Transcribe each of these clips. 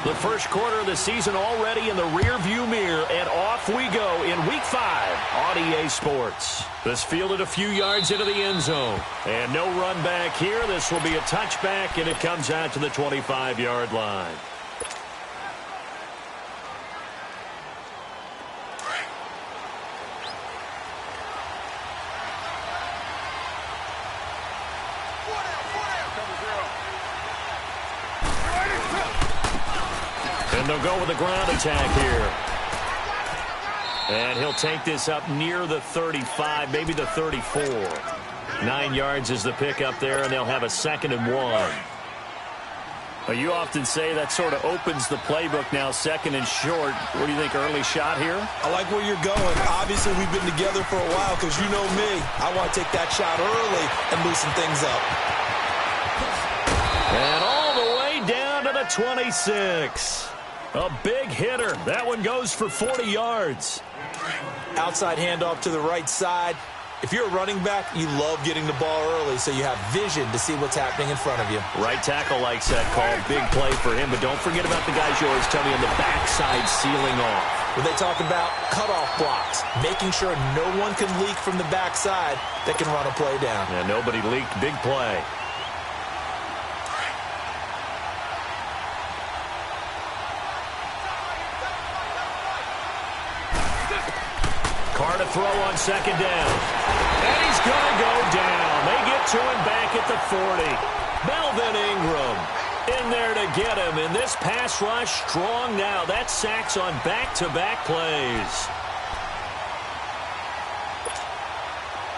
The first quarter of the season already in the rearview mirror, and off we go in Week 5 on EA Sports. This fielded a few yards into the end zone. And no run back here. This will be a touchback, and it comes out to the 25-yard line. And they'll go with a ground attack here. And he'll take this up near the 35, maybe the 34. 9 yards is the pickup there, and they'll have a 2nd and 1. Well, you often say that sort of opens the playbook now, 2nd and short. What do you think, early shot here? I like where you're going. Obviously, we've been together for a while because you know me. I want to take that shot early and loosen things up. And all the way down to the 26. A big hitter. That one goes for 40 yards. Outside handoff to the right side. If you're a running back, you love getting the ball early so you have vision to see what's happening in front of you. Right tackle likes that call. Big play for him, but don't forget about the guys you always tell me on the backside sealing off. When they talk about cutoff blocks, making sure no one can leak from the backside that can run a play down. Yeah, nobody leaked. Big play. Carr to throw on 2nd down. And he's going to go down. They get to him back at the 40. Melvin Ingram in there to get him. And this pass rush strong now. That's sacks on back-to-back plays.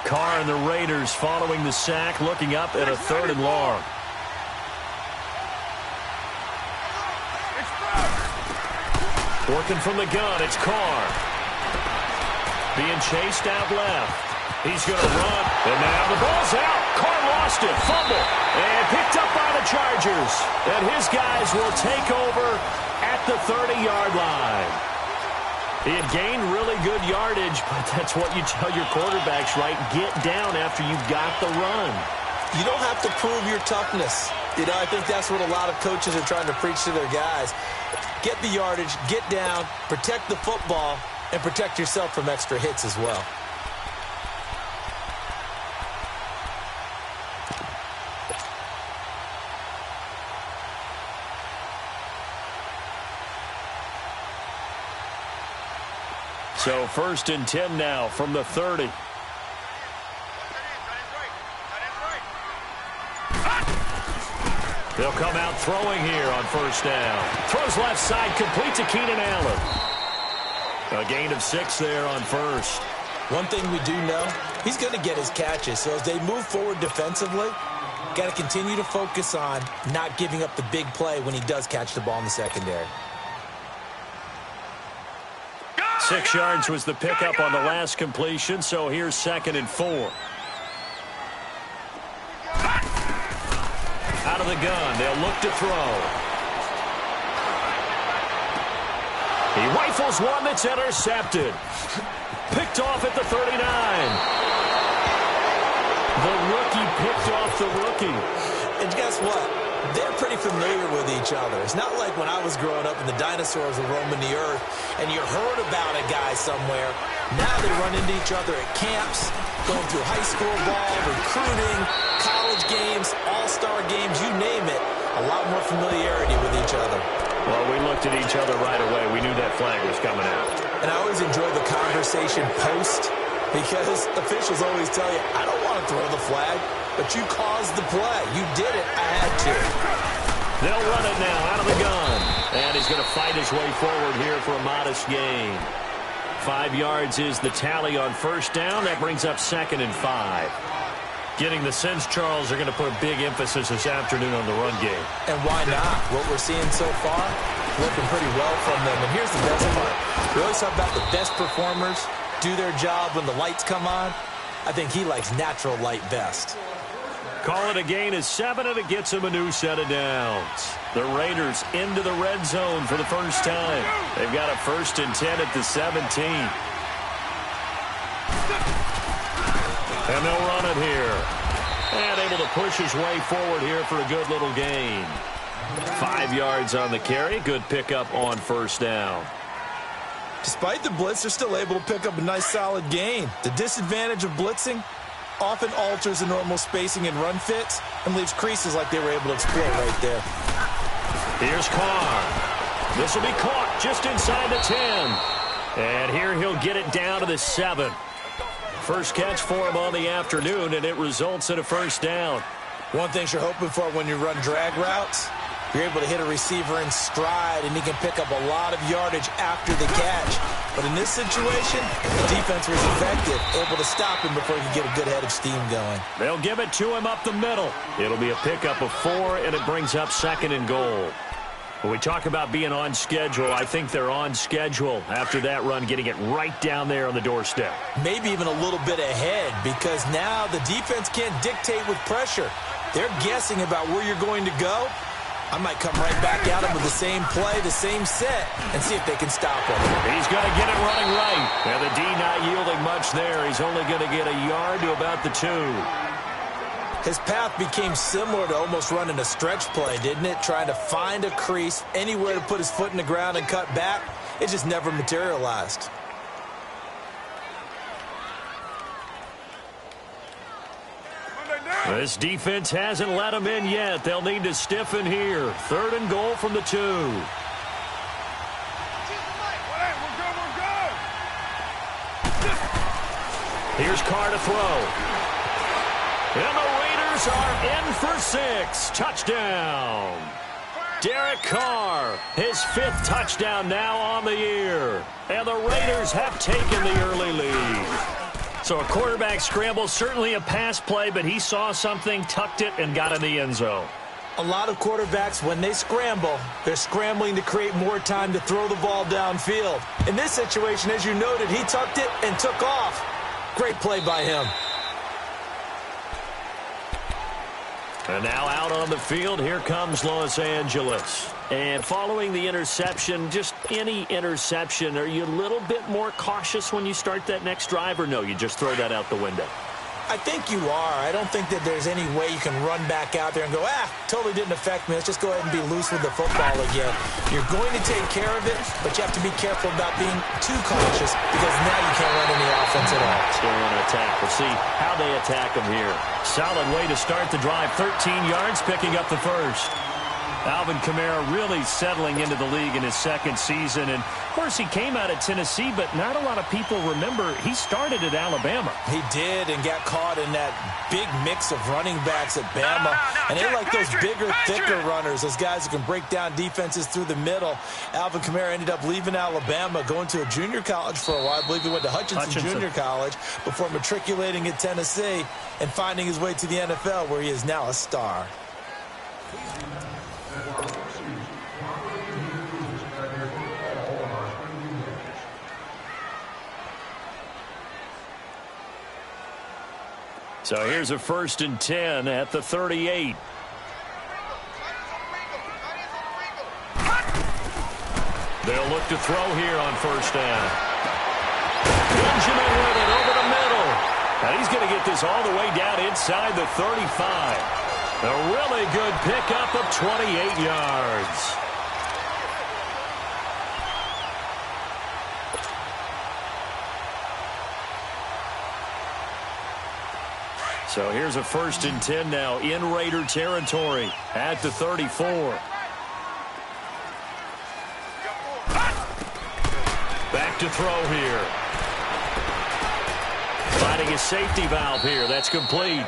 Carr and the Raiders following the sack, looking up at a 3rd and long. Working from the gun, it's Carr. Being chased out left. He's going to run. And now the ball's out. Carr lost it. Fumble. And picked up by the Chargers. And his guys will take over at the 30-yard line. He had gained really good yardage, but that's what you tell your quarterbacks, right? Get down after you've got the run. You don't have to prove your toughness. You know, I think that's what a lot of coaches are trying to preach to their guys. Get the yardage, get down, protect the football, and protect yourself from extra hits as well. So 1st and 10 now from the 30. They'll come out throwing here on 1st down. Throws left side, complete to Keenan Allen. A gain of 6 there on 1st. One thing we do know, he's going to get his catches. So as they move forward defensively, got to continue to focus on not giving up the big play when he does catch the ball in the secondary. 6 yards was the pickup on the last completion, so here's 2nd and 4. Out of the gun, they'll look to throw. He rifles one that's intercepted. Picked off at the 39. The rookie picked off the rookie. And guess what? They're pretty familiar with each other. It's not like when I was growing up and the dinosaurs were roaming the earth and you heard about a guy somewhere. Now they run into each other at camps, going through high school ball, recruiting, college games, all-star games, you name it. A lot more familiarity with each other. Well, we looked at each other right away. We knew that flag was coming out. And I always enjoy the conversation post because officials always tell you, I don't want to throw the flag, but you caused the play. You did it. I had to. They'll run it now out of the gun. And he's going to fight his way forward here for a modest gain. 5 yards is the tally on 1st down. That brings up 2nd and 5. Getting the sense, Charles, are going to put a big emphasis this afternoon on the run game. And why not? What we're seeing so far, looking pretty well from them. And here's the best part. We always talk about the best performers do their job when the lights come on. I think he likes natural light best. Call it a gain of 7, and it gets him a new set of downs. The Raiders into the red zone for the first time. They've got a 1st and 10 at the 17. And they'll run it here. And able to push his way forward here for a good little gain. 5 yards on the carry. Good pickup on first down. Despite the blitz, they're still able to pick up a nice solid gain. The disadvantage of blitzing often alters the normal spacing and run fits and leaves creases like they were able to exploit right there. Here's Carr. This will be caught just inside the 10. And here he'll get it down to the 7. First catch for him on the afternoon, and it results in a first down. One thing you're hoping for when you run drag routes, you're able to hit a receiver in stride, and he can pick up a lot of yardage after the catch. But in this situation, the defense was effective, able to stop him before he could get a good head of steam going. They'll give it to him up the middle. It'll be a pickup of 4, and it brings up 2nd and goal. When we talk about being on schedule, I think they're on schedule after that run, getting it right down there on the doorstep. Maybe even a little bit ahead, because now the defense can't dictate with pressure. They're guessing about where you're going to go. I might come right back at him with the same play, the same set, and see if they can stop him. He's going to get it running right. And the D not yielding much there. He's only going to get a yard to about the 2. His path became similar to almost running a stretch play, didn't it? Trying to find a crease, anywhere to put his foot in the ground and cut back. It just never materialized. This defense hasn't let him in yet. They'll need to stiffen here. 3rd and goal from the 2. Here's Carr to throw. And the Raiders are in for 6. Touchdown. Derek Carr, his 5th touchdown now on the year. And the Raiders have taken the early lead. So a quarterback scramble, certainly a pass play, but he saw something, tucked it, and got in the end zone. A lot of quarterbacks, when they scramble, they're scrambling to create more time to throw the ball downfield. In this situation, as you noted, he tucked it and took off. Great play by him. And now out on the field, here comes Los Angeles. And following the interception, just any interception, are you a little bit more cautious when you start that next drive, or no, you just throw that out the window? I think you are. I don't think that there's any way you can run back out there and go, totally didn't affect me. Let's just go ahead and be loose with the football again. You're going to take care of it, but you have to be careful about being too cautious because now you can't run any offense at all. Still want to attack. We'll see how they attack them here. Solid way to start the drive. 13 yards, picking up the first. Alvin Kamara really settling into the league in his 2nd season. And, of course, he came out of Tennessee, but not a lot of people remember he started at Alabama. He did, and got caught in that big mix of running backs at Bama. And they like those bigger, thicker runners, those guys who can break down defenses through the middle. Alvin Kamara ended up leaving Alabama, going to a junior college for a while. I believe he went to Hutchinson Junior College before matriculating at Tennessee and finding his way to the NFL, where he is now a star. So here's a 1st and 10 at the 38. They'll look to throw here on first down. Benjamin with it over the middle. And he's going to get this all the way down inside the 35. A really good pickup of 28 yards. So here's a 1st and 10 now in Raider territory at the 34. Back to throw here. Finding a safety valve here. That's complete.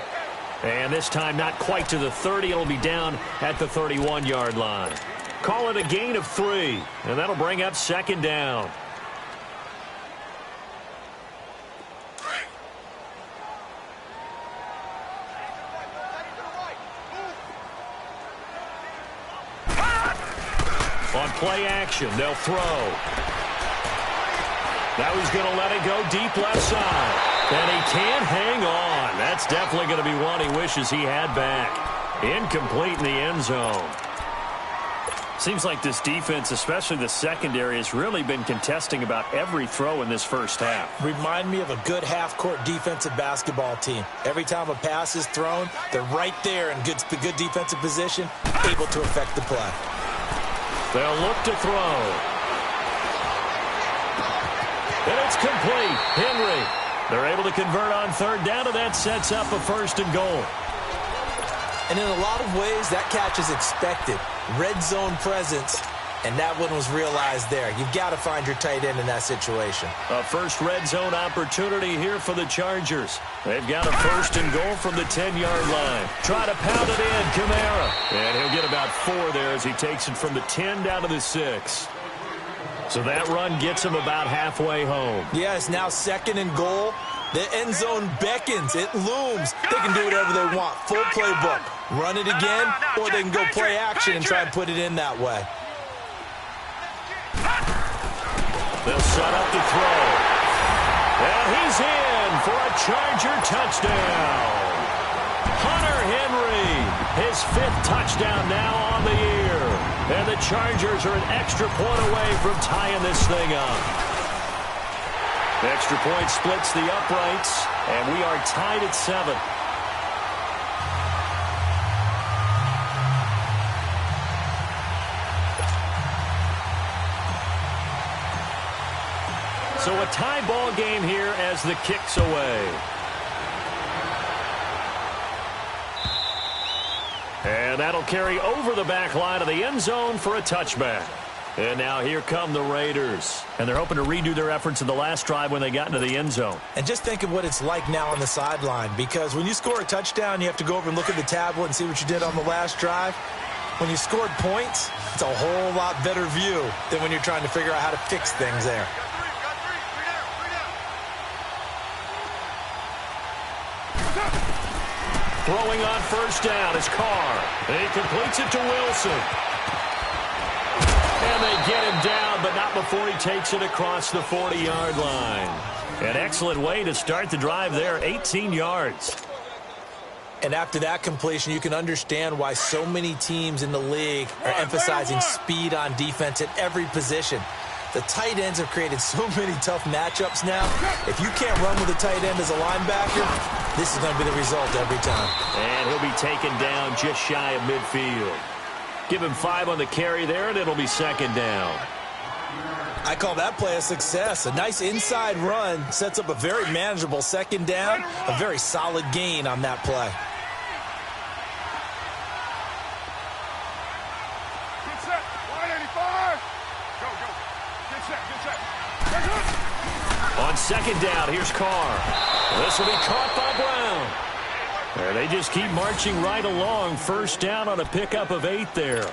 And this time not quite to the 30. It'll be down at the 31-yard line. Call it a gain of 3. And that'll bring up 2nd down. On play action, they'll throw. Now he's going to let it go deep left side. And he can't hang on. That's definitely going to be one he wishes he had back. Incomplete in the end zone. Seems like this defense, especially the secondary, has really been contesting about every throw in this first half. Remind me of a good half-court defensive basketball team. Every time a pass is thrown, they're right there in good defensive position, able to affect the play. They'll look to throw. And it's complete. Henry. They're able to convert on third down, and that sets up a 1st and goal. And in a lot of ways, that catch is expected. Red zone presence, and that one was realized there. You've got to find your tight end in that situation. A first red zone opportunity here for the Chargers. They've got a 1st and goal from the 10-yard line. Try to pound it in, Kamara. And he'll get about 4 there as he takes it from the 10 down to the 6. So that run gets him about halfway home. Yeah, it's now 2nd and goal. The end zone beckons. It looms. They can do whatever they want. Full playbook. Run it again, or they can go play action and try and put it in that way. They'll set up to throw. And he's in for a Charger touchdown. Hunter Henry, his 5th touchdown now on the year. And the Chargers are an extra point away from tying this thing up. The extra point splits the uprights, and we are tied at 7. So a tie ball game here as the kick's away. And that'll carry over the back line of the end zone for a touchback. And now here come the Raiders. And they're hoping to redo their efforts in the last drive when they got into the end zone. And just think of what it's like now on the sideline, because when you score a touchdown, you have to go over and look at the tablet and see what you did on the last drive. When you scored points, it's a whole lot better view than when you're trying to figure out how to fix things there. Throwing on 1st down is Carr. And he completes it to Wilson. And they get him down, but not before he takes it across the 40-yard line. An excellent way to start the drive there, 18 yards. And after that completion, you can understand why so many teams in the league are emphasizing speed on defense at every position. The tight ends have created so many tough matchups now. If you can't run with a tight end as a linebacker, this is going to be the result every time. And he'll be taken down just shy of midfield. Give him 5 on the carry there, and it'll be 2nd down. I call that play a success. A nice inside run sets up a very manageable 2nd down, a very solid gain on that play. Good set. 185. Go, go. Good set, good set. On 2nd down, here's Carr. This will be caught by Brown. And they just keep marching right along. 1st down on a pickup of 8 there.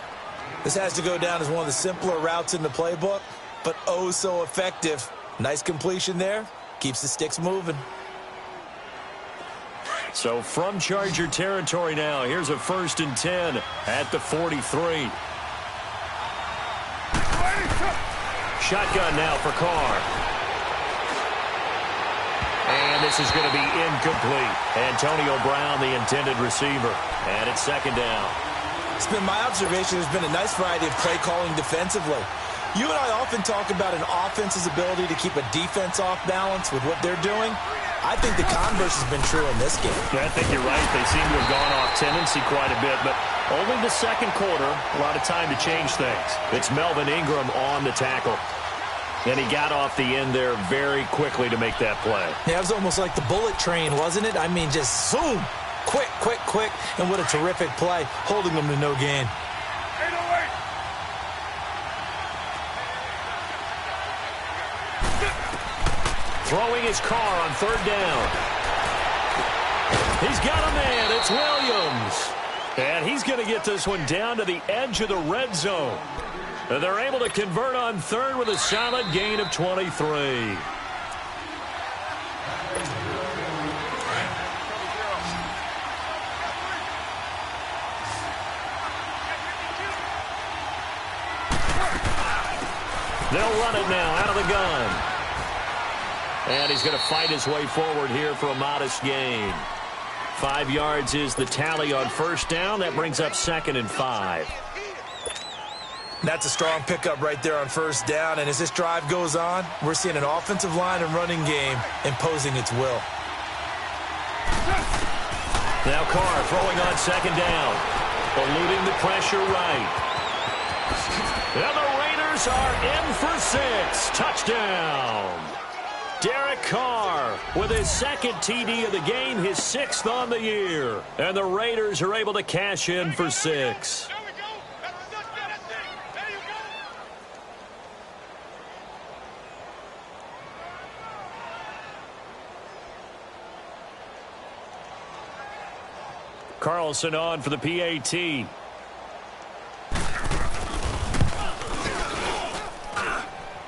This has to go down as one of the simpler routes in the playbook, but oh so effective. Nice completion there. Keeps the sticks moving. So from Charger territory now, here's a 1st and 10 at the 43. Shotgun now for Carr. And this is going to be incomplete. Antonio Brown, the intended receiver. And it's 2nd down. It's been my observation there's been a nice variety of play calling defensively. You and I often talk about an offense's ability to keep a defense off balance with what they're doing. I think the converse has been true in this game. Yeah, I think you're right. They seem to have gone off tendency quite a bit, but only the 2nd quarter, a lot of time to change things. It's Melvin Ingram on the tackle. And he got off the end there very quickly to make that play. Yeah, it was almost like the bullet train, wasn't it? I mean, just zoom. Quick, quick, quick. And what a terrific play, holding them to no gain. 808. Throwing his Carr on 3rd down. He's got a man. It's Williams. And he's going to get this one down to the edge of the red zone. And they're able to convert on 3rd with a solid gain of 23. They'll run it now out of the gun. And he's going to fight his way forward here for a modest gain. 5 yards is the tally on 1st down. That brings up 2nd and 5. That's a strong pickup right there on first down. And as this drive goes on, we're seeing an offensive line and running game imposing its will. Now Carr throwing on second down. Eluding the pressure right. And the Raiders are in for 6. Touchdown. Derek Carr with his second TD of the game, his 6th on the year. And the Raiders are able to cash in for 6. Carlson on for the PAT.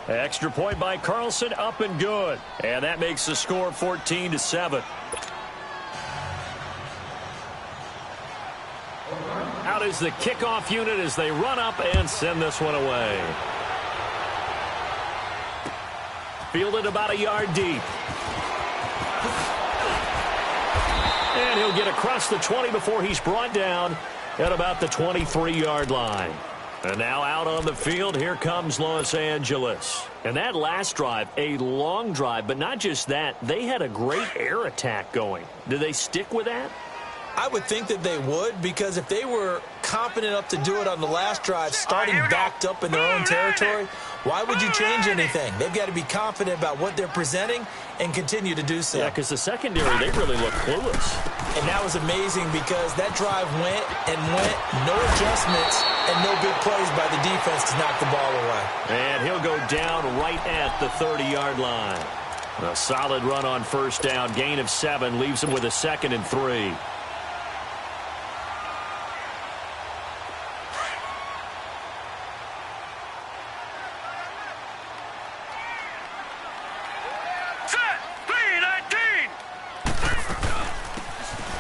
Extra point by Carlson, up and good. And that makes the score 14-7. Out is the kickoff unit as they run up and send this one away. Fielded about a yard deep. And he'll get across the 20 before he's brought down at about the 23-yard line. And now out on the field, here comes Los Angeles. And that last drive, a long drive, but not just that. They had a great air attack going. Do they stick with that? I would think that they would, because if they were confident enough to do it on the last drive, starting backed up in their own territory, why would you change anything? They've got to be confident about what they're presenting and continue to do so. Yeah, because the secondary, they really look clueless. And that was amazing because that drive went and went, no adjustments and no big plays by the defense to knock the ball away. And he'll go down right at the 30-yard line. A solid run on first down, gain of 7, leaves him with a 2nd and 3.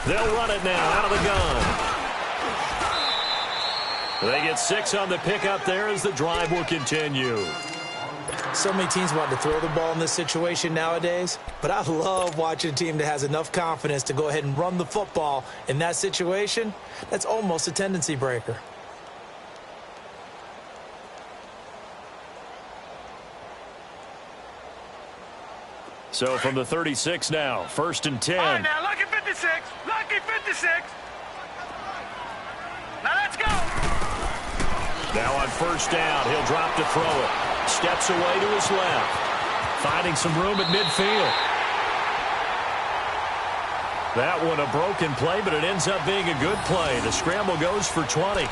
They'll run it now out of the gun. They get 6 on the pickup there as the drive will continue. So many teams want to throw the ball in this situation nowadays, but I love watching a team that has enough confidence to go ahead and run the football in that situation. That's almost a tendency breaker. So from the 36 now, 1st and 10. All right, now, lucky 56. Lucky 56. Now, let's go. Now on first down, he'll drop to throw it. Steps away to his left. Finding some room at midfield. That one a broken play, but it ends up being a good play. The scramble goes for 20.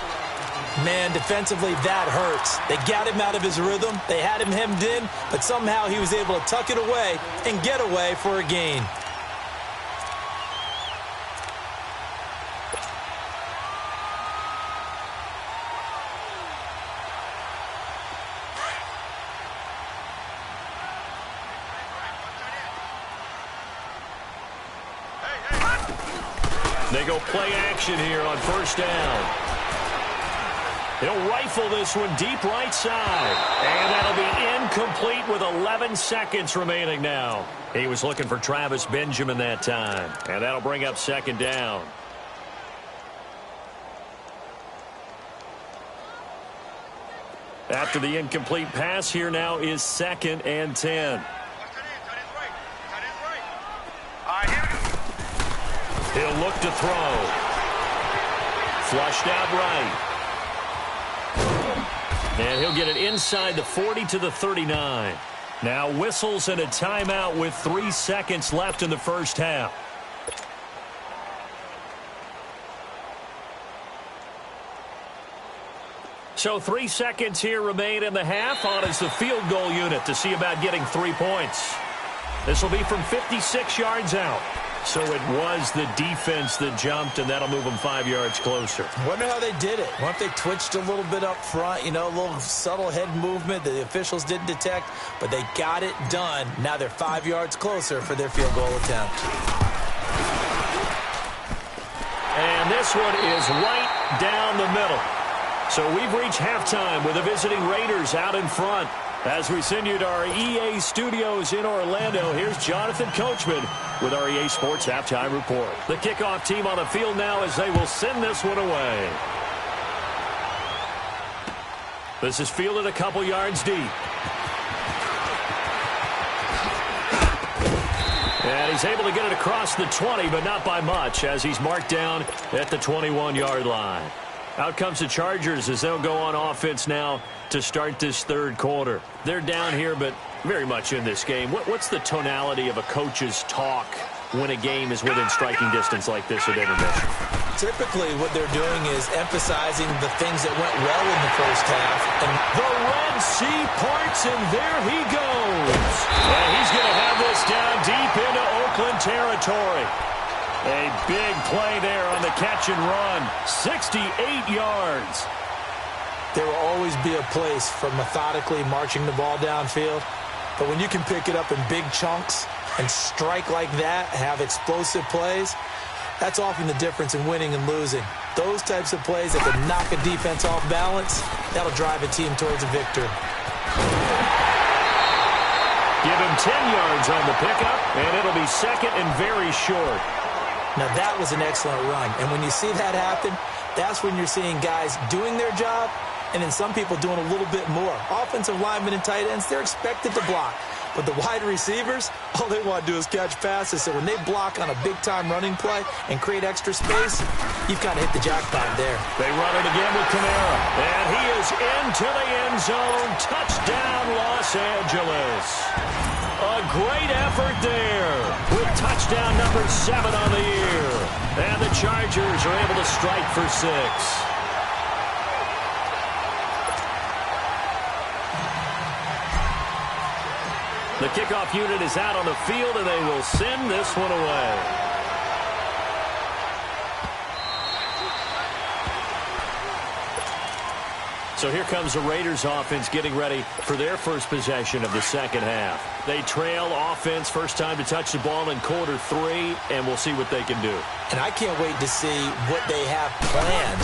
Man, defensively, that hurts. They got him out of his rhythm. They had him hemmed in, but somehow he was able to tuck it away and get away for a gain. They go play action here on first down. He'll rifle this one deep right side. And that'll be incomplete with 11 seconds remaining now. He was looking for Travis Benjamin that time. And that'll bring up 2nd down. After the incomplete pass, here now is 2nd and 10. He'll look to throw. Flushed out right. And he'll get it inside the 40 to the 39. Now whistles and a timeout with 3 seconds left in the first half. So 3 seconds here remain in the half. On is the field goal unit to see about getting 3 points. This will be from 56 yards out. So it was the defense that jumped, and that'll move them 5 yards closer. Wonder how they did it. Wonder if they twitched a little bit up front, you know, a little subtle head movement that the officials didn't detect, but they got it done. Now they're 5 yards closer for their field goal attempt. And this one is right down the middle. So we've reached halftime with the visiting Raiders out in front. As we send you to our EA studios in Orlando, here's Jonathan Coachman with our EA Sports Halftime Report. The kickoff team on the field now as they will send this one away. This is fielded a couple yards deep. And he's able to get it across the 20, but not by much, as he's marked down at the 21-yard line. Out comes the Chargers as they'll go on offense now to start this third quarter. They're down here, but very much in this game. What's the tonality of a coach's talk when a game is within striking distance like this at intermission? Typically, what they're doing is emphasizing the things that went well in the first half. And the Red Sea parts, and there he goes. And he's going to have this down deep into Oakland territory. A big play there on the catch and run. 68 yards. There will always be a place for methodically marching the ball downfield. But when you can pick it up in big chunks and strike like that, have explosive plays, that's often the difference in winning and losing. Those types of plays that can knock a defense off balance, that'll drive a team towards a victory. Give him 10 yards on the pickup, and it'll be second and very short. Now, that was an excellent run. And when you see that happen, that's when you're seeing guys doing their job and then some people doing a little bit more. Offensive linemen and tight ends, they're expected to block. But the wide receivers, all they want to do is catch passes. So when they block on a big-time running play and create extra space, you've kind of hit the jackpot there. They run it again with Kamara. And he is into the end zone. Touchdown, Los Angeles. A great effort there with touchdown number 7 on the year. And the Chargers are able to strike for 6. The kickoff unit is out on the field, and they will send this one away. So here comes the Raiders offense getting ready for their first possession of the second half. They trail offense, first time to touch the ball in quarter 3, and we'll see what they can do. And I can't wait to see what they have planned,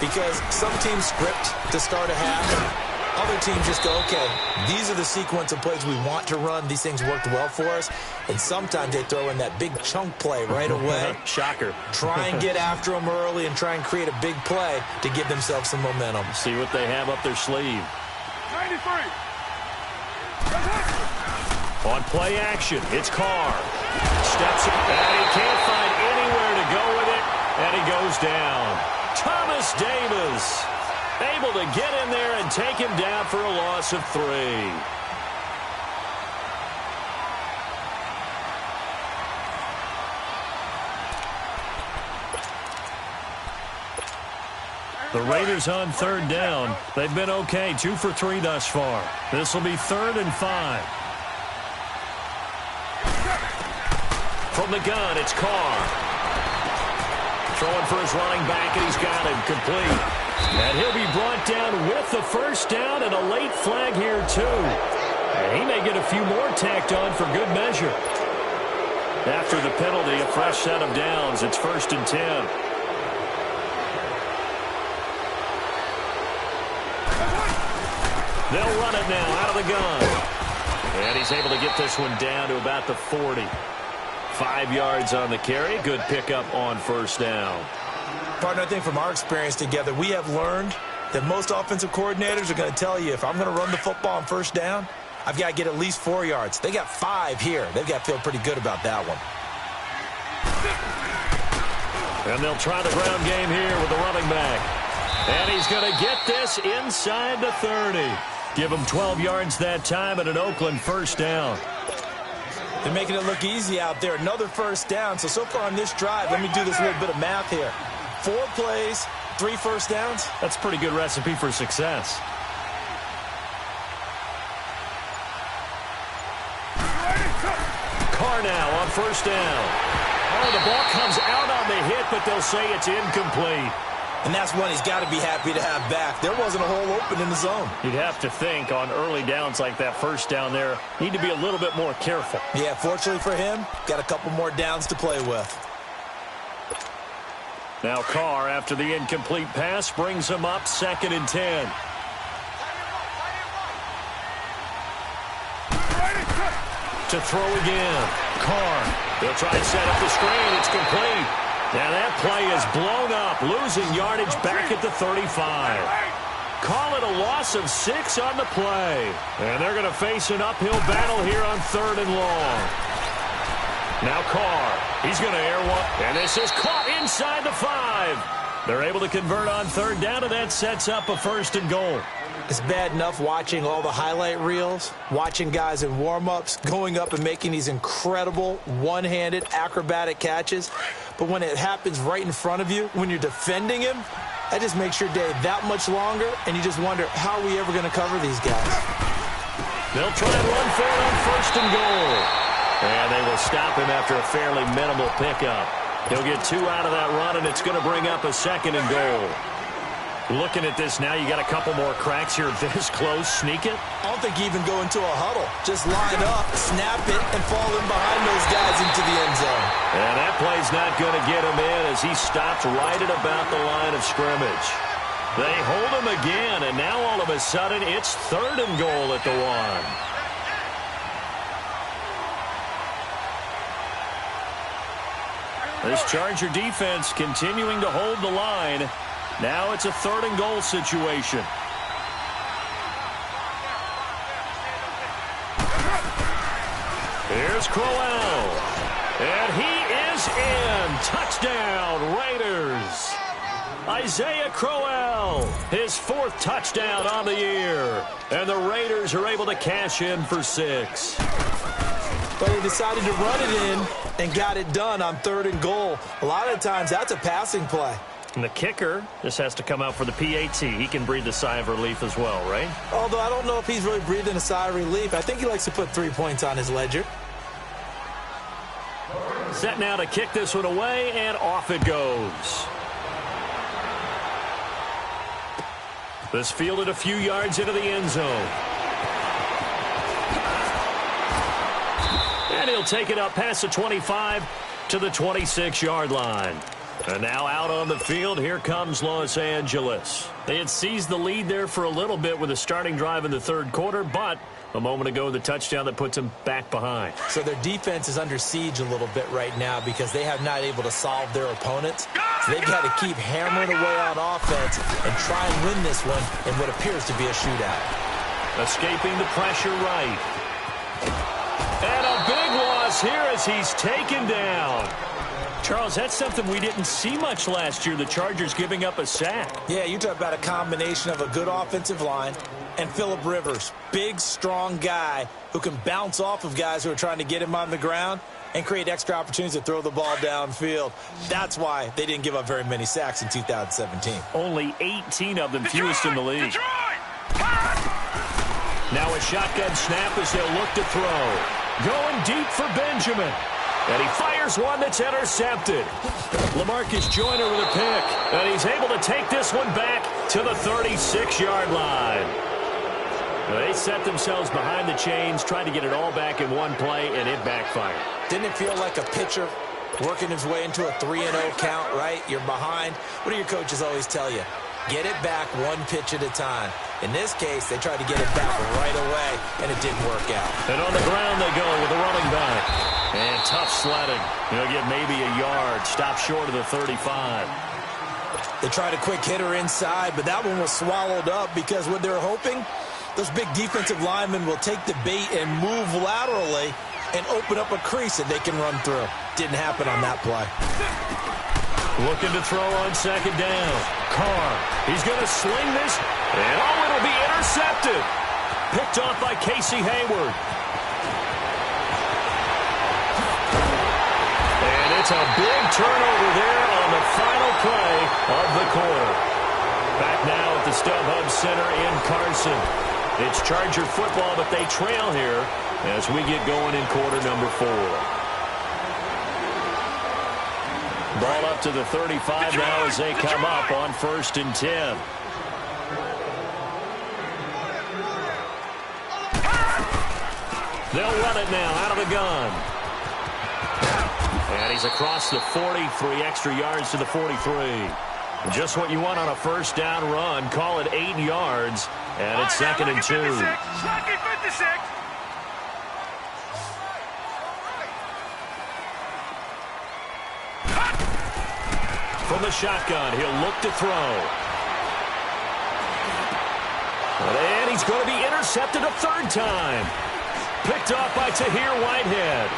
because some teams script to start a half. Other teams just go, okay, these are the sequence of plays we want to run. These things worked well for us. And sometimes they throw in that big chunk play right away. Shocker. Try and get after them early and try and create a big play to give themselves some momentum. See what they have up their sleeve. 93. On play action, it's Carr. Steps in, and he can't find anywhere to go with it, and he goes down. Thomas Davis able to get in there and take him down for a loss of 3. The Raiders on third down. They've been okay, 2 for 3 thus far. This will be 3rd and 5. From the gun, it's Carr. Throwing for his running back, and he's got him complete. And he'll be brought down with the first down and a late flag here, too. And he may get a few more tacked on for good measure. After the penalty, a fresh set of downs. It's 1st and 10. They'll run it now out of the gun. And he's able to get this one down to about the 40. 5 yards on the carry. Good pickup on first down. Partner, I think from our experience together, we have learned that most offensive coordinators are going to tell you, if I'm going to run the football on first down, I've got to get at least 4 yards. They got 5 here. They've got to feel pretty good about that one. And they'll try the ground game here with the running back. And he's going to get this inside the 30. Give him 12 yards that time and an Oakland first down. They're making it look easy out there. Another first down. So far on this drive, let me do this little bit of math here. 4 plays, 3 first downs. That's a pretty good recipe for success. Carr now on first down. Oh, the ball comes out on the hit, but they'll say it's incomplete. And that's one he's got to be happy to have back. There wasn't a hole open in the zone. You'd have to think on early downs like that first down there, need to be a little bit more careful. Yeah, fortunately for him, got a couple more downs to play with. Now Carr, after the incomplete pass, brings him up 2nd and 10. To throw again. Carr. They'll try and set up the screen. It's complete. Now that play is blown up, losing yardage back at the 35. Call it a loss of 6 on the play. And they're going to face an uphill battle here on 3rd and long. Now Carr. He's going to air one. And this is caught inside the 5. They're able to convert on 3rd down, and that sets up a 1st and goal. It's bad enough watching all the highlight reels, watching guys in warm-ups, going up and making these incredible one-handed acrobatic catches. But when it happens right in front of you, when you're defending him, that just makes your day that much longer, and you just wonder, how are we ever going to cover these guys? They'll try and run for it on 1st and goal. And they will stop him after a fairly minimal pickup. He'll get 2 out of that run, and it's going to bring up a 2nd and goal. Looking at this now, you got a couple more cracks here this close. Sneak it? I don't think you even go into a huddle. Just line up, snap it, and fall in behind those guys into the end zone. And that play's not going to get him in as he stopped right at about the line of scrimmage. They hold him again, and now all of a sudden it's 3rd and goal at the 1. This Charger defense continuing to hold the line. Now it's a 3rd and goal situation. Here's Crowell. And he is in. Touchdown, Raiders. Isaiah Crowell, his 4th touchdown on the year. And the Raiders are able to cash in for 6. But they decided to run it in and got it done on 3rd and goal. A lot of times that's a passing play. And the kicker just has to come out for the PAT. He can breathe a sigh of relief as well, right? Although I don't know if he's really breathing a sigh of relief. I think he likes to put 3 points on his ledger. Set now to kick this one away, and off it goes. This fielded a few yards into the end zone. And he'll take it up past the 25 to the 26-yard line. And now out on the field, here comes Los Angeles. They had seized the lead there for a little bit with a starting drive in the 3rd quarter, but a moment ago, the touchdown that puts them back behind. So their defense is under siege a little bit right now because they have not able to solve their opponents. So they've got to keep hammering away on offense and try and win this one in what appears to be a shootout. Escaping the pressure right. And a big loss here as he's taken down. Charles, that's something we didn't see much last year, the Chargers giving up a sack. Yeah, you talk about a combination of a good offensive line and Phillip Rivers, big, strong guy who can bounce off of guys who are trying to get him on the ground and create extra opportunities to throw the ball downfield. That's why they didn't give up very many sacks in 2017. Only 18 of them, fewest in the league. Now a shotgun snap as they'll look to throw. Going deep for Benjamin. And he fires one that's intercepted. LaMarcus Joyner with a pick. And he's able to take this one back to the 36-yard line. They set themselves behind the chains, tried to get it all back in one play, and it backfired. Didn't it feel like a pitcher working his way into a 3-0 count, right? You're behind. What do your coaches always tell you? Get it back one pitch at a time. In this case, they tried to get it back right away, and it didn't work out. And on the ground they go with the running back. And tough sledding. He'll get maybe a yard. Stop short of the 35. They tried a quick hitter inside, but that one was swallowed up because what they're hoping, those big defensive linemen will take the bait and move laterally and open up a crease that they can run through. Didn't happen on that play. Looking to throw on 2nd down. Carr, he's going to sling this, and oh, it'll be intercepted. Picked off by Casey Hayward. And it's a big turnover there on the final play of the quarter. Back now at the StubHub Center in Carson. It's Charger football, but they trail here as we get going in quarter number 4. Ball up to the 35 now as they come up on 1st and 10. They'll run it now out of the gun. And he's across the 40, 3 extra yards to the 43. Just what you want on a 1st down run. Call it 8 yards, and it's 2nd and 2. From the shotgun, he'll look to throw. And he's going to be intercepted a third time. Picked off by Tahir Whitehead.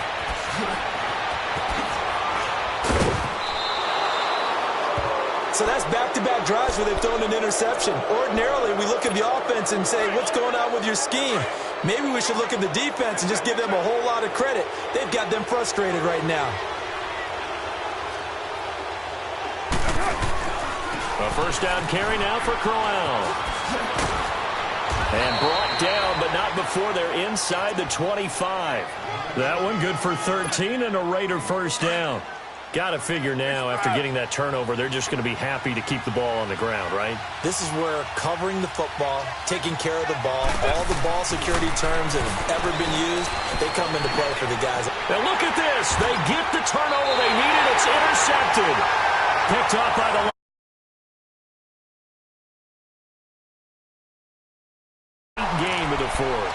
So that's back-to-back drives where they've thrown an interception. Ordinarily, we look at the offense and say, what's going on with your scheme? Maybe we should look at the defense and just give them a whole lot of credit. They've got them frustrated right now. A first down carry now for Crowell. And brought down, but not before they're inside the 25. That one good for 13 and a Raider first down. Got to figure now, after getting that turnover, they're just going to be happy to keep the ball on the ground, right? This is where covering the football, taking care of the ball, all the ball security terms that have ever been used, they come into play for the guys. Now look at this. They get the turnover they needed. It's intercepted. Picked up by the game of the fourth.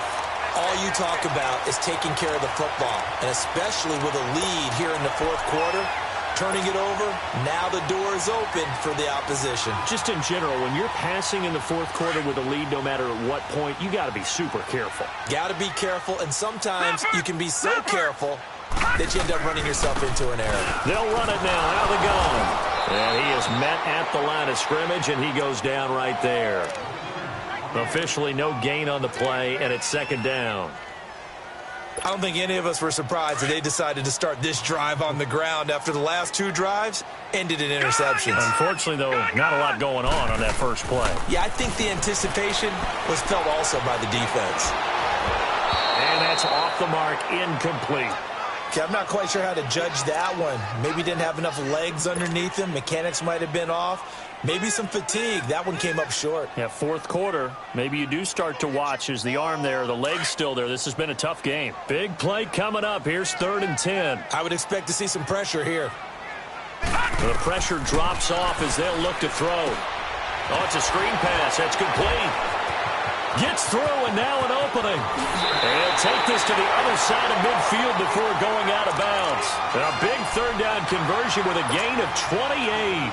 All you talk about is taking care of the football, and especially with a lead here in the fourth quarter, turning it over, now the door is open for the opposition. Just in general, when you're passing in the fourth quarter with a lead, no matter at what point, you got to be super careful. Got to be careful, and sometimes you can be so careful that you end up running yourself into an error. They'll run it now out of the gun. And he is met at the line of scrimmage, and he goes down right there. Officially no gain on the play, and it's second down. I don't think any of us were surprised that they decided to start this drive on the ground after the last two drives ended in interceptions. Unfortunately, though, not a lot going on that first play. Yeah, I think the anticipation was felt also by the defense. And that's off the mark, incomplete. Okay, I'm not quite sure how to judge that one. Maybe didn't have enough legs underneath him. Mechanics might have been off. Maybe some fatigue. That one came up short. Yeah, fourth quarter. Maybe you do start to watch as the arm there, the leg's still there. This has been a tough game. Big play coming up. Here's 3rd and 10. I would expect to see some pressure here. The pressure drops off as they'll look to throw. Oh, it's a screen pass. That's complete. Gets through, and now an opening. And he'll take this to the other side of midfield before going out of bounds. And a big third down conversion with a gain of 28.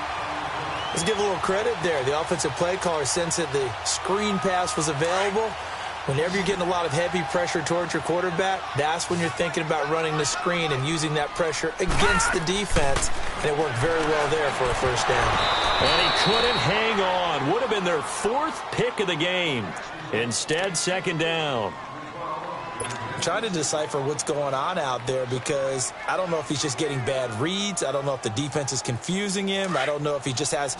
Let's give a little credit there. The offensive play caller sensed that the screen pass was available. Whenever you're getting a lot of heavy pressure towards your quarterback, that's when you're thinking about running the screen and using that pressure against the defense. And it worked very well there for a first down. And he couldn't hang on. Would have been their 4th pick of the game. Instead, second down. I'm trying to decipher what's going on out there because I don't know if he's just getting bad reads. I don't know if the defense is confusing him. I don't know if he just has,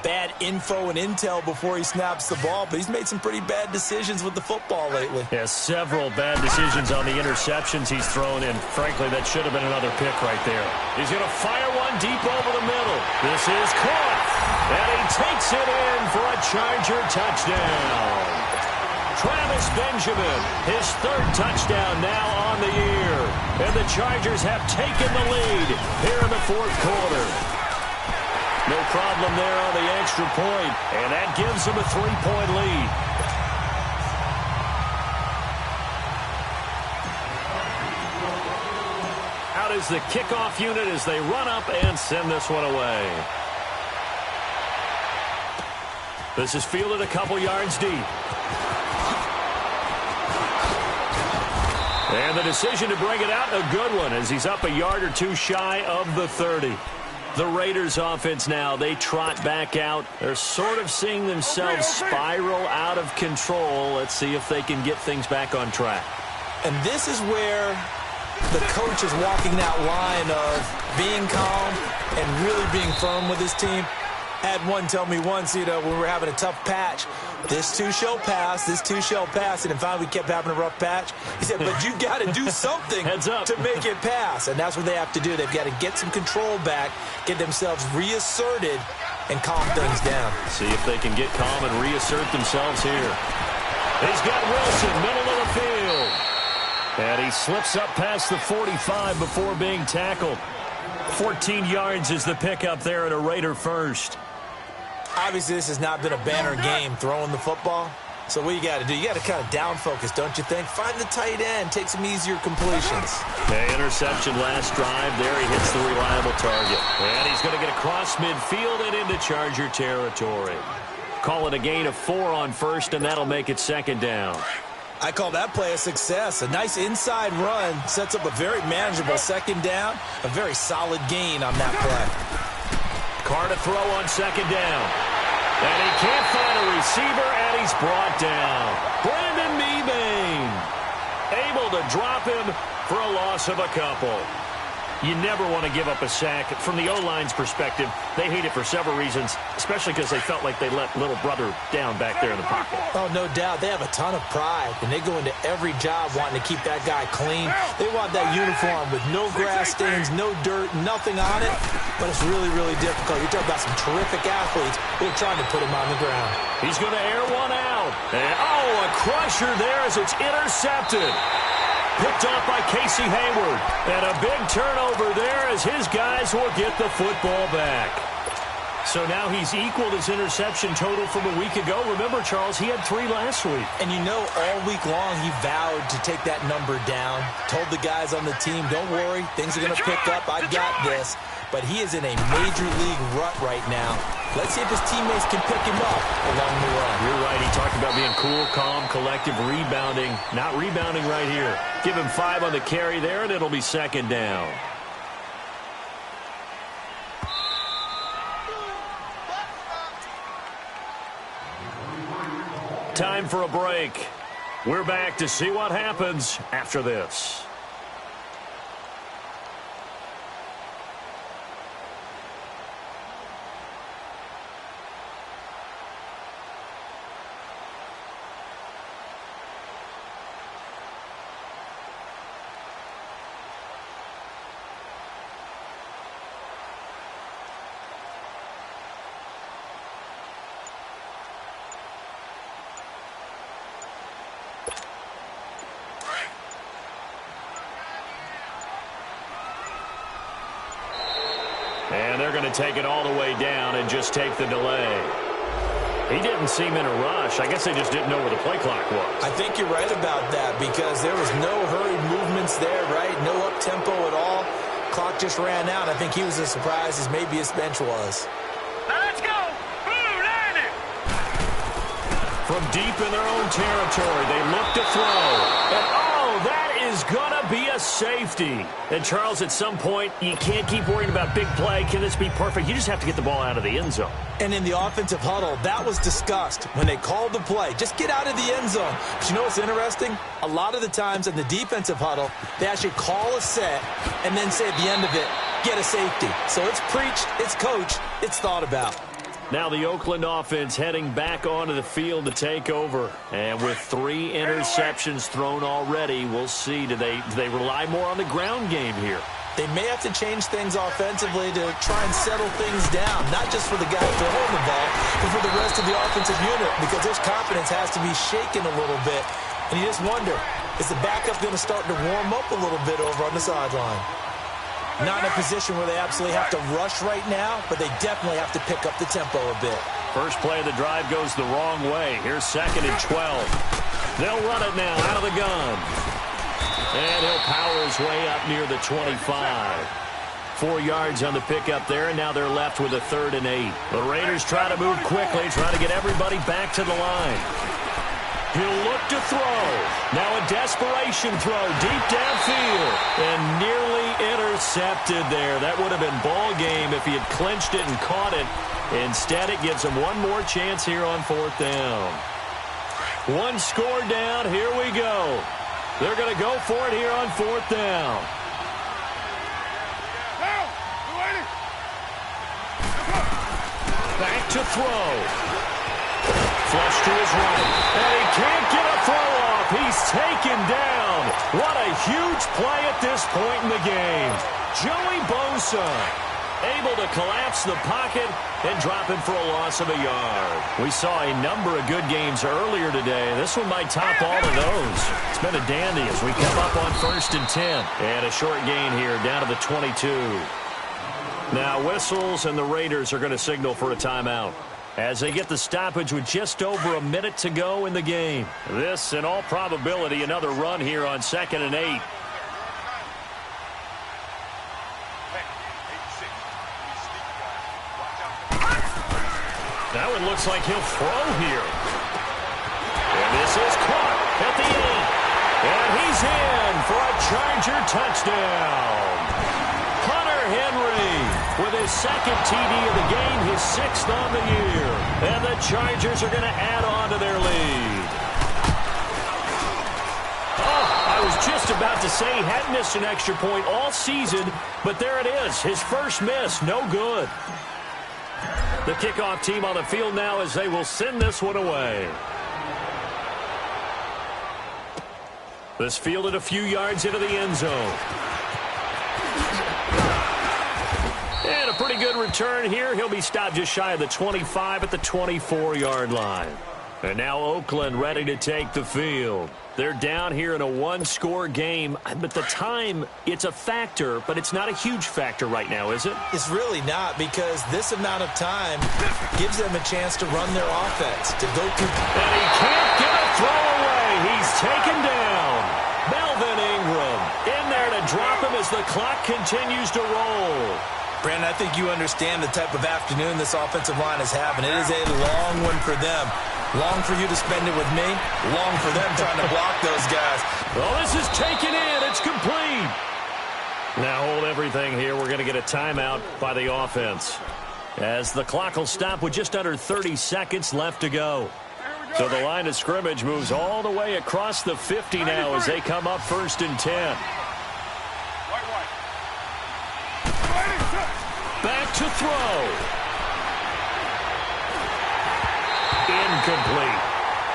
bad info and intel before he snaps the ball. But he's made some pretty bad decisions with the football lately. Yeah, several bad decisions on the interceptions he's thrown in. Frankly, that should have been another pick right there. He's going to fire one deep over the middle. This is caught. And he takes it in for a Charger touchdown. Travis Benjamin, his 3rd touchdown now on the year. And the Chargers have taken the lead here in the fourth quarter. No problem there on the extra point, and that gives them a 3-point lead. Out is the kickoff unit as they run up and send this one away. This is fielded a couple yards deep. And the decision to bring it out, a good one, as he's up a yard or two shy of the 30. The Raiders offense now, they trot back out. They're sort of seeing themselves spiral out of control. Let's see if they can get things back on track. And this is where the coach is walking that line of being calm and really being firm with his team. Had one tell me once, when we were having a tough patch, this too shall pass, this too shall pass. And finally we kept having a rough patch. He said, but you got to do something to make it pass. And that's what they have to do. They've got to get some control back, get themselves reasserted, and calm things down. See if they can get calm and reassert themselves here. He's got Wilson, middle of the field. And he slips up past the 45 before being tackled. 14 yards is the pickup there at a Raider first. Obviously, this has not been a banner game throwing the football. So what you got to do, you got to kind of down focus, don't you think? Find the tight end, take some easier completions. Okay, interception last drive. There he hits the reliable target. And he's going to get across midfield and into Charger territory. Call it a gain of 4 on first, and that'll make it second down. I call that play a success. A nice inside run sets up a very manageable second down. A very solid gain on that play. Carr to throw on second down. And he can't find a receiver, and he's brought down. Brandon Mebane able to drop him for a loss of a couple. You never want to give up a sack. From the O-line's perspective, they hate it for several reasons, especially because they felt like they let little brother down back there in the pocket. Oh, no doubt. They have a ton of pride, and they go into every job wanting to keep that guy clean. They want that uniform with no grass stains, no dirt, nothing on it, but it's really, really difficult. You're talking about some terrific athletes who are trying to put him on the ground. He's going to air one out. And, a crusher there as it's intercepted. Picked off by Casey Hayward. And a big turnover there as his guys will get the football back. So now he's equaled his interception total from a week ago. Remember, Charles, he had 3 last week. And you know, all week long he vowed to take that number down. Told the guys on the team, don't worry, things are going to pick up. I've got this. But he is in a major league rut right now. Let's see if his teammates can pick him up along the run. You're right. He talked about being cool, calm, collective, rebounding. Not rebounding right here. Give him 5 on the carry there, and it'll be second down. Time for a break. We're back to see what happens after this. And they're going to take it all the way down and just take the delay. He didn't seem in a rush. I guess they just didn't know where the play clock was. I think you're right about that because there was no hurried movements there, right? No up-tempo at all. Clock just ran out. I think he was as surprised as maybe his bench was. Now let's go. Blue Landy. From deep in their own territory, they look to throw. And, that is going to be a safety. And, Charles, at some point, you can't keep worrying about big play. Can this be perfect? You just have to get the ball out of the end zone. And in the offensive huddle, that was discussed when they called the play. Just get out of the end zone. But you know what's interesting? A lot of the times in the defensive huddle, they actually call a set and then say at the end of it, get a safety. So it's preached, it's coached, it's thought about. Now the Oakland offense heading back onto the field to take over. And with 3 interceptions thrown already, we'll see. Do they rely more on the ground game here? They may have to change things offensively to try and settle things down, not just for the guy throwing the ball, but for the rest of the offensive unit, because their confidence has to be shaken a little bit. And you just wonder, is the backup going to start to warm up a little bit over on the sideline? Not in a position where they absolutely have to rush right now, but they definitely have to pick up the tempo a bit. First play of the drive goes the wrong way. Here's 2nd and 12. They'll run it now out of the gun. And he'll power his way up near the 25. 4 yards on the pickup there, and now they're left with a 3rd and 8. The Raiders try to move quickly, try to get everybody back to the line. He'll look to throw. Now a desperation throw deep downfield. And nearly intercepted there. That would have been ball game if he had clinched it and caught it. Instead, it gives him one more chance here on 4th down. 1 score down. Here we go. They're going to go for it here on 4th down. Back to throw. Flush to his right. And he can't get a throw off. He's taken down. What a huge play at this point in the game. Joey Bosa able to collapse the pocket and drop him for a loss of a yard. We saw a number of good games earlier today. This one might top all of those. It's been a dandy as we come up on 1st and 10. And a short gain here down to the 22. Now whistles and the Raiders are going to signal for a timeout as they get the stoppage with just over a minute to go in the game. This, in all probability, another run here on 2nd and 8. Now it looks looks like he'll throw here. And this is caught at the 8. And he's in for a Charger touchdown. Hunter Henry with his second TD of the game, his 6th on the year. And the Chargers are going to add on to their lead. I was just about to say he hadn't missed an extra point all season, but there it is, his first miss, no good. The kickoff team on the field now as they will send this one away. This fielded a few yards into the end zone. And a pretty good return here. He'll be stopped just shy of the 25 at the 24-yard line. And now Oakland ready to take the field. They're down here in a one-score game, but the time, it's a factor, but it's not a huge factor right now, is it? It's really not, because this amount of time gives them a chance to run their offense, to go through. And he can't get a throw away. He's taken down. Melvin Ingram in there to drop him as the clock continues to roll. Brandon, I think you understand the type of afternoon this offensive line is having. It is a long one for them. Long for you to spend it with me. Long for them trying to block those guys. Well, this is taken in. It's complete. Now hold everything here. We're going to get a timeout by the offense, as the clock will stop with just under 30 seconds left to go. So the line of scrimmage moves all the way across the 50 now as they come up 1st and 10. Back to throw. Incomplete.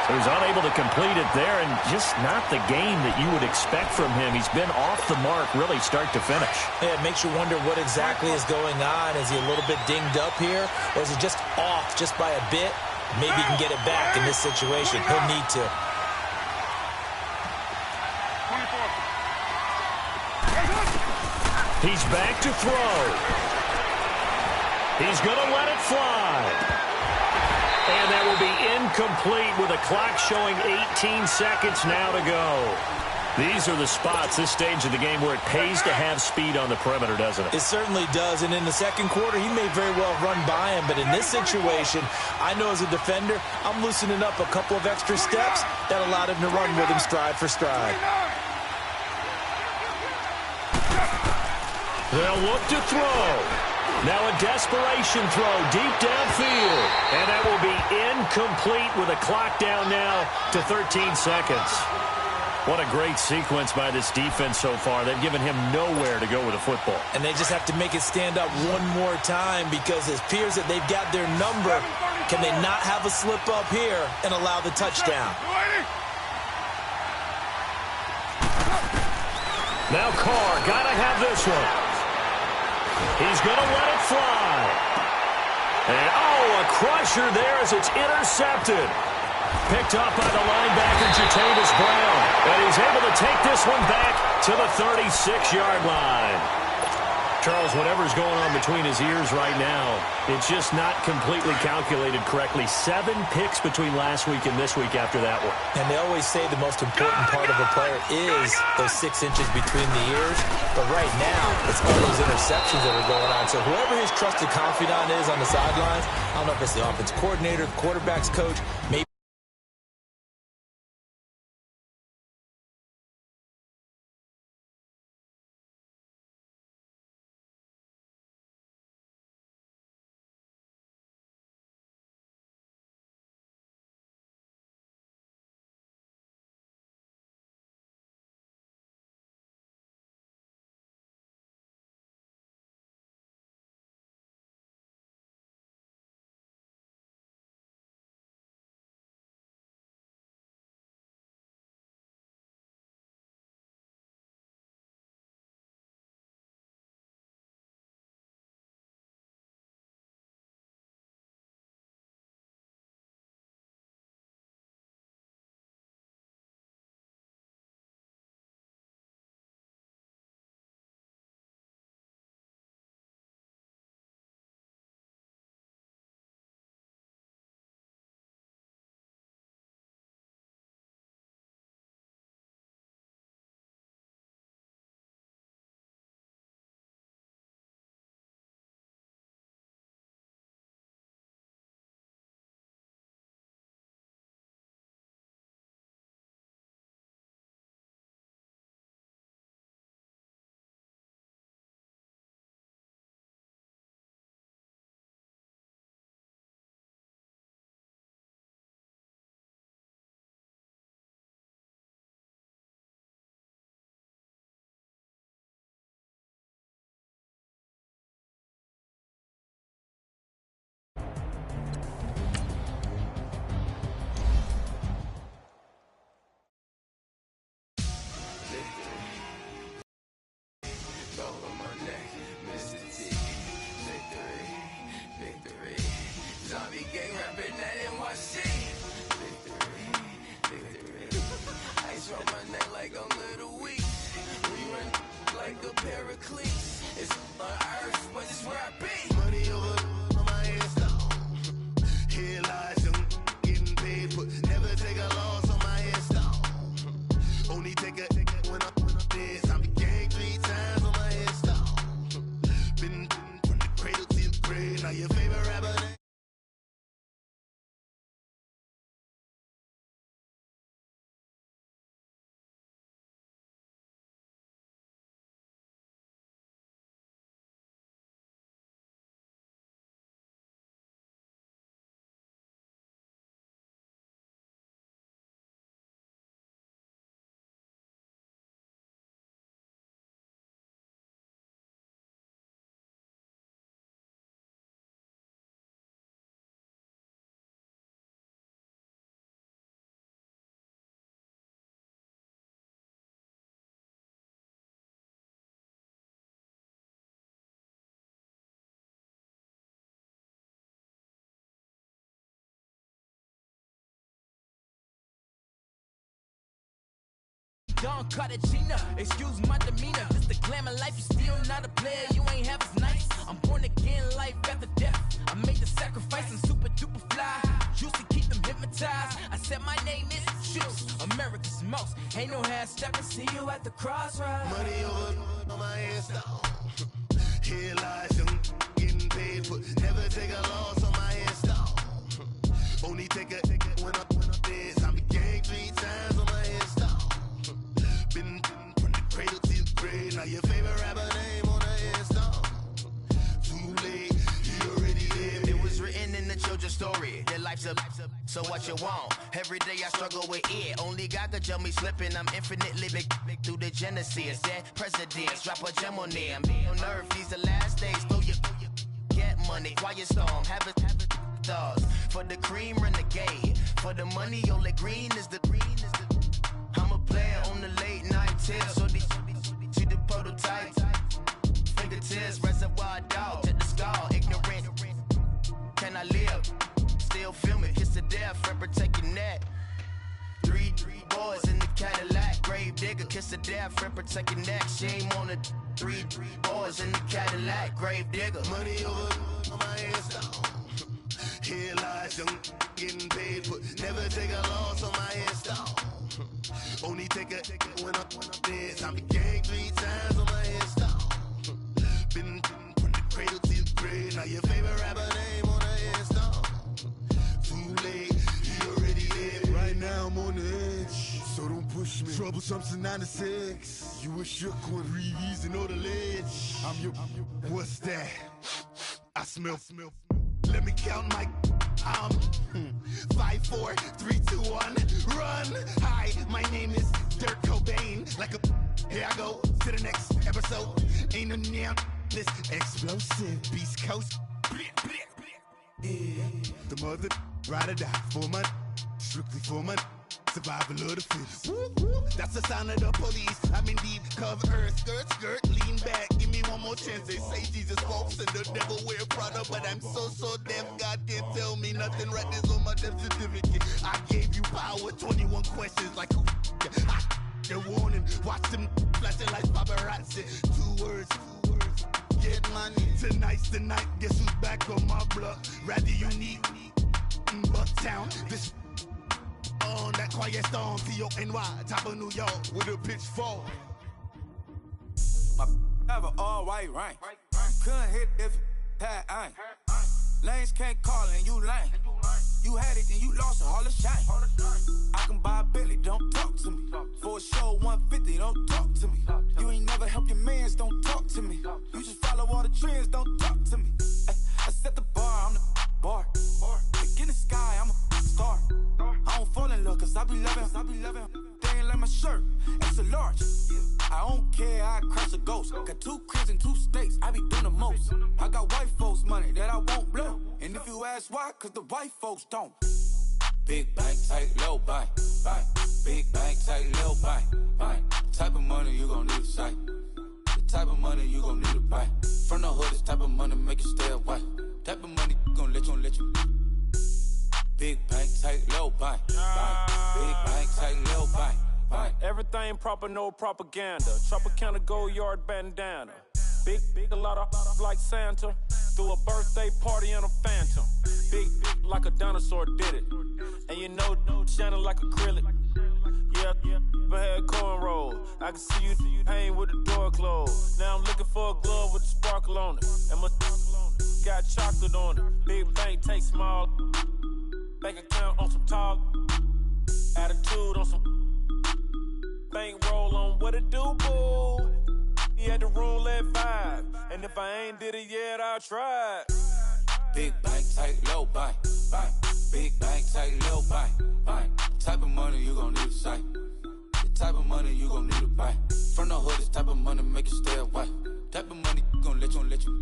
So he's unable to complete it there, and just not the game that you would expect from him. He's been off the mark really start to finish. Yeah, it makes you wonder what exactly is going on. Is he a little bit dinged up here, or is he just off just by a bit? Maybe he can get it back in this situation. He'll need to. He's back to throw. He's going to let it fly. And that will be incomplete with a clock showing 18 seconds now to go. These are the spots, this stage of the game, where it pays to have speed on the perimeter, doesn't it? It certainly does. And in the second quarter, he may very well run by him. But in this situation, I know as a defender, I'm loosening up a couple of extra steps that allowed him to run with him stride for stride. They'll look to throw. Now a desperation throw deep downfield. And that will be incomplete with a clock down now to 13 seconds. What a great sequence by this defense so far. They've given him nowhere to go with the football. And they just have to make it stand up one more time, because it appears that they've got their number. Can they not have a slip up here and allow the touchdown? Now Carr, gotta have this one. He's going to let it fly. And, a crusher there as it's intercepted. Picked up by the linebacker, Jatavis Brown. And he's able to take this one back to the 36-yard line. Charles, whatever's going on between his ears right now, it's just not completely calculated correctly. 7 picks between last week and this week after that one. And they always say the most important part of a player is those 6 inches between the ears. But right now, it's all those interceptions that are going on. So whoever his trusted confidant is on the sidelines, I don't know if it's the offense coordinator, the quarterback's coach, maybe Don Cartagena, excuse my demeanor. This the glamour life, you still not a player, you ain't half as nice. I'm born again, life after death. I made the sacrifice, I'm super duper fly. Juicy, keep them hypnotized. I said my name is Juice, America's most. Ain't no half stepping, see you at the crossroads. Money over on my headstone. Here lies young, getting paid for. Never take a loss on my headstone. Only take a when I'm dead. I'm gang 3 times on my headstone. Been from the cradle to the grave. Now your favorite rapper name on the headstone. Too late, you already lived. It was written in the children's story. Their life's up, so what you want? Every day I struggle with it. Only God could jump me slipping. I'm infinitely big through the genesis. Dead presidents, drop a gem on them. On earth, these the last days. Throw your get money, quiet storm, have it stars. For the cream, renegade. For the money, only green is the. I'm a player on the late night tips. So these see the prototype. Fingertips, reservoir dog, check the skull. Ignorant, can I live? Still film it, kiss to death, friend, protect your neck. 3 boys in the Cadillac, grave digger, kiss to death, friend, protect your neck. Shame on the 3 boys in the Cadillac, grave digger. Money over on my headstone. Here lies young, getting paid for. Never take a loss on my headstone. Only take a when I'm dead. I'm gang 3 times on my headstone. Been from the cradle to the grave. Now your favorite rapper name on the headstone. Too late, you already lived. Right now I'm on the edge, so don't push me. Troublesome to 9 to 6. You a shook one, Reeves and all the ledge. I'm your. What's that? I smell. Let me count my. 5, 4, 3, 2, 1, run. Hi, my name is Dirk Cobain. Like a. Here I go to the next episode. Ain't no damn this explosive Beast Coast. Yeah. The mother ride or die for my. Strictly for my. Survival of the fittest. That's the sound of the police. I'm in deep cover earth. Skirt, lean back. Give me one more chance. They say Jesus walks and the devil wear Prada, but I'm so deaf. God can't tell me nothing. Right there's on my death certificate. I gave you power. 21 questions like who? They're warning. Watch them flashing like paparazzi. 2 words. Get money. Tonight's the night. Guess who's back on my block? Rather unique. Bucktown. This. On that quiet storm, T-O-N-Y, top of New York, with a pitchfork. My have an all-white rank. Couldn't hit if it had ain't. Lanes can't call and you lame. You had it and you lost all the shine. I can buy a Billy, don't talk to me. For a show 150, don't talk to me. You ain't never help your mans, don't talk to me. You just follow all the trends, don't talk to me. I set the bar, I'm the bar. Look in the sky, I'm a star. I don't fall in love cause I be loving. They ain't like my shirt, it's a large. I don't care, I crush a ghost. Got 2 cribs in 2 states, I be doing the most. I got white folks money that I won't blow. And if you ask why, cause the white folks don't. Big bank, tight, low bank. Big bank, tight, low bank. The type of money you gon' need to sight. The type of money you gon' need to buy. From the hood, this type of money make you stay away. Type of money gon' let you. Big bank, tight, low bank. Big bank, tight, low bank. Everything proper, no propaganda. Tropicana gold yard bandana. Big, a lot of like Santa. Threw a birthday party in a phantom. Big, like a dinosaur did it. And you know, shining like acrylic. Yeah, I had cornrows. I can see you hang with the door closed. Now I'm looking for a glove with a sparkle on it. And my got chocolate on it. Big bank, take small. Bank account on some tall. Attitude on some. Bankroll on what it do, boo. He had the roulette vibe. And if I ain't did it yet, I'll try. Big bank, tight, low bank. Big bank, tight, low bank. The type of money you gon' need to sight. The type of money you gon' need to buy. From the hood, this type of money make you stay away. Type of money gon' let you.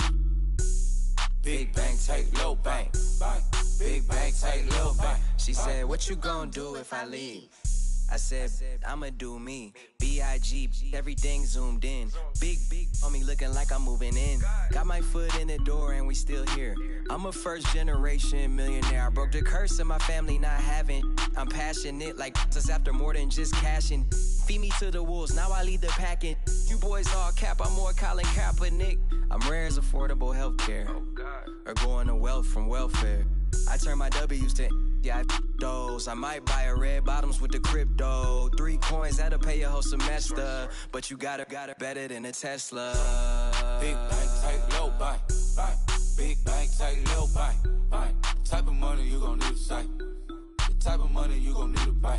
Big bank, tight, low bank. Big bank, tight, low bank. She said, what you gon' do if I leave? I said, I'ma do me. B.I.G. Everything zoomed in. Big on me looking like I'm moving in. Got my foot in the door and we still here. I'm a first generation millionaire. I broke the curse of my family not having. I'm passionate like us after more than just cashing. Feed me to the wolves, now I lead the packing. You boys all cap, I'm more Colin Kaepernick. I'm rare as affordable healthcare. Or going to wealth from welfare. I turn my W's to those. I might buy a red bottoms with the crypto. 3 coins, that'll pay your whole semester. But you got it better than a Tesla. Big bank, tight, low bank. Big bank, tight, low bank. Type of money you gon' need to sight. The type of money you gon' need to buy.